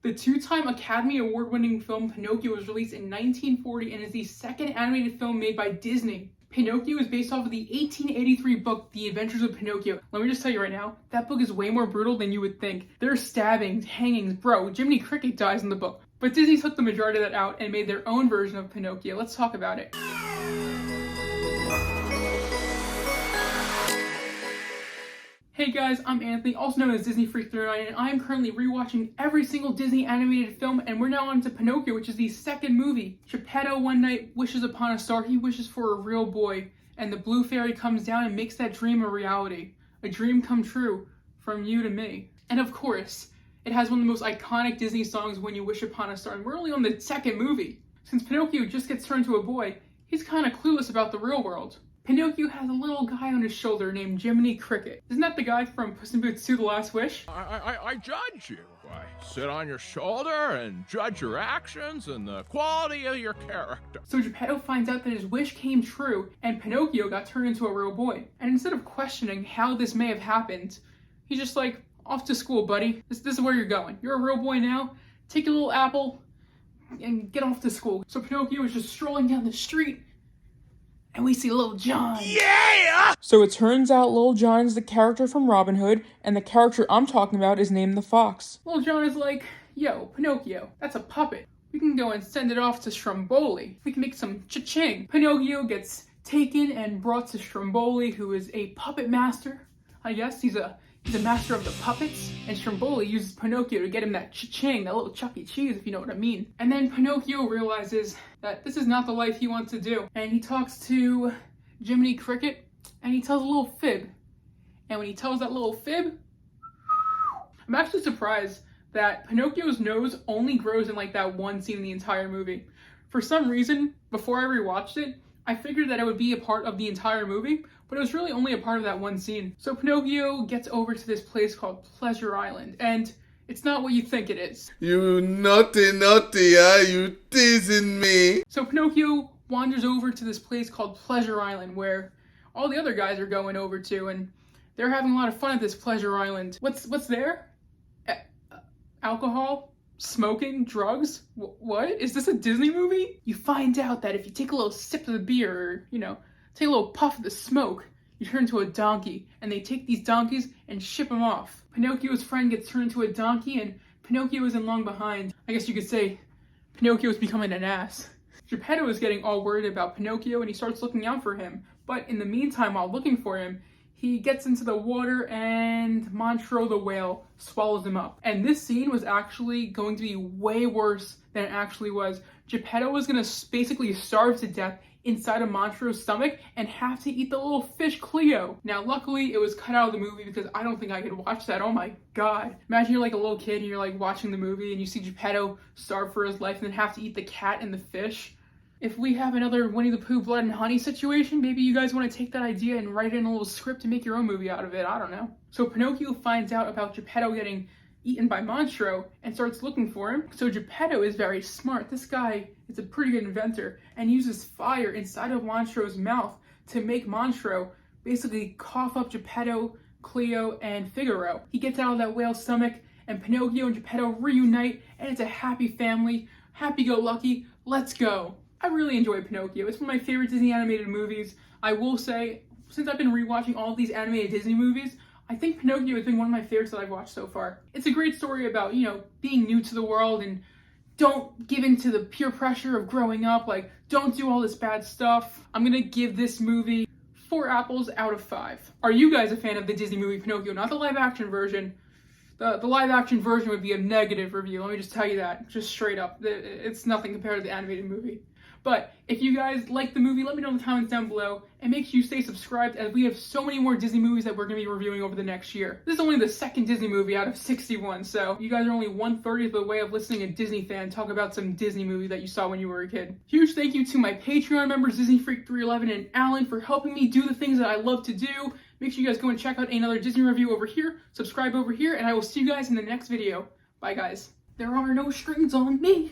The two-time Academy Award-winning film Pinocchio was released in 1940 and is the second animated film made by Disney. Pinocchio is based off of the 1883 book, The Adventures of Pinocchio. Let me just tell you right now, that book is way more brutal than you would think. There's stabbings, hangings, bro, Jiminy Cricket dies in the book. But Disney took the majority of that out and made their own version of Pinocchio. Let's talk about it. Hey guys, I'm Anthony, also known as Disney Freak 39, and I am currently rewatching every single Disney animated film, and we're now on to Pinocchio, which is the second movie. Geppetto one night wishes upon a star. He wishes for a real boy, and the blue fairy comes down and makes that dream a reality. A dream come true from you to me. And of course, it has one of the most iconic Disney songs, When You Wish Upon a Star, and we're only on the second movie. Since Pinocchio just gets turned to a boy, he's kind of clueless about the real world. Pinocchio has a little guy on his shoulder named Jiminy Cricket. Isn't that the guy from Puss in Boots 2: The Last Wish? I judge you. I sit on your shoulder and judge your actions and the quality of your character. So Geppetto finds out that his wish came true and Pinocchio got turned into a real boy. And instead of questioning how this may have happened, he's just like, off to school, buddy. This is where you're going. You're a real boy now. Take your little apple and get off to school. So Pinocchio is just strolling down the street, and we see Little John. Yeah! So it turns out Little John is the character from Robin Hood, and the character I'm talking about is named the Fox. Little John is like, yo, Pinocchio, that's a puppet. We can go and send it off to Stromboli. We can make some cha-ching. Pinocchio gets taken and brought to Stromboli, who is a puppet master. I guess he's a master of the puppets, and Stromboli uses Pinocchio to get him that cha-ching, that little Chuck E. Cheese, if you know what I mean. And then Pinocchio realizes that this is not the life he wants to do, and he talks to Jiminy Cricket, and he tells a little fib. And when he tells that little fib, I'm actually surprised that Pinocchio's nose only grows in like that one scene in the entire movie. For some reason, before I rewatched it, I figured that it would be a part of the entire movie, but it was really only a part of that one scene. So Pinocchio gets over to this place called Pleasure Island, and it's not what you think it is. You naughty, you teasing me. So Pinocchio wanders over to this place called Pleasure Island, where all the other guys are going over to, and they're having a lot of fun at this Pleasure Island. What's there? Alcohol? Smoking? Drugs? What? Is this a Disney movie? You find out that if you take a little sip of the beer, or, take a little puff of the smoke, you turn into a donkey, and they take these donkeys and ship them off. Pinocchio's friend gets turned into a donkey, and Pinocchio isn't long behind. I guess you could say Pinocchio is becoming an ass. Geppetto is getting all worried about Pinocchio, and he starts looking out for him. But in the meantime, while looking for him, he gets into the water and Montreux the whale swallows him up. And this scene was actually going to be way worse than it actually was. Geppetto was going to basically starve to death inside of Montreux's stomach and have to eat the little fish Cleo. Now, luckily, it was cut out of the movie because I don't think I could watch that. Oh my god. Imagine you're like a little kid and you're like watching the movie and you see Geppetto starve for his life and then have to eat the cat and the fish. If we have another Winnie the Pooh Blood and Honey situation, maybe you guys want to take that idea and write in a little script to make your own movie out of it. I don't know. So Pinocchio finds out about Geppetto getting eaten by Montreux and starts looking for him. So Geppetto is very smart. This guy is a pretty good inventor and uses fire inside of Montreux's mouth to make Montreux basically cough up Geppetto, Cleo, and Figaro. He gets out of that whale's stomach and Pinocchio and Geppetto reunite and it's a happy family, happy-go-lucky, let's go. I really enjoy Pinocchio. It's one of my favorite Disney animated movies. I will say, since I've been rewatching all of these animated Disney movies, I think Pinocchio has been one of my favorites that I've watched so far. It's a great story about, being new to the world and don't give in to the peer pressure of growing up. Like, don't do all this bad stuff. I'm gonna give this movie 4 apples out of 5. Are you guys a fan of the Disney movie Pinocchio? Not the live action version. The live action version would be a negative review. Let me just tell you that, just straight up. It's nothing compared to the animated movie. But if you guys like the movie, let me know in the comments down below, and make sure you stay subscribed as we have so many more Disney movies that we're going to be reviewing over the next year. This is only the second Disney movie out of 61, so you guys are only 1/30 of the way of listening to a Disney fan talk about some Disney movie that you saw when you were a kid. Huge thank you to my Patreon members, Disney Freak 311 and Alan, for helping me do the things that I love to do. Make sure you guys go and check out another Disney review over here, subscribe over here, and I will see you guys in the next video. Bye guys. There are no strings on me.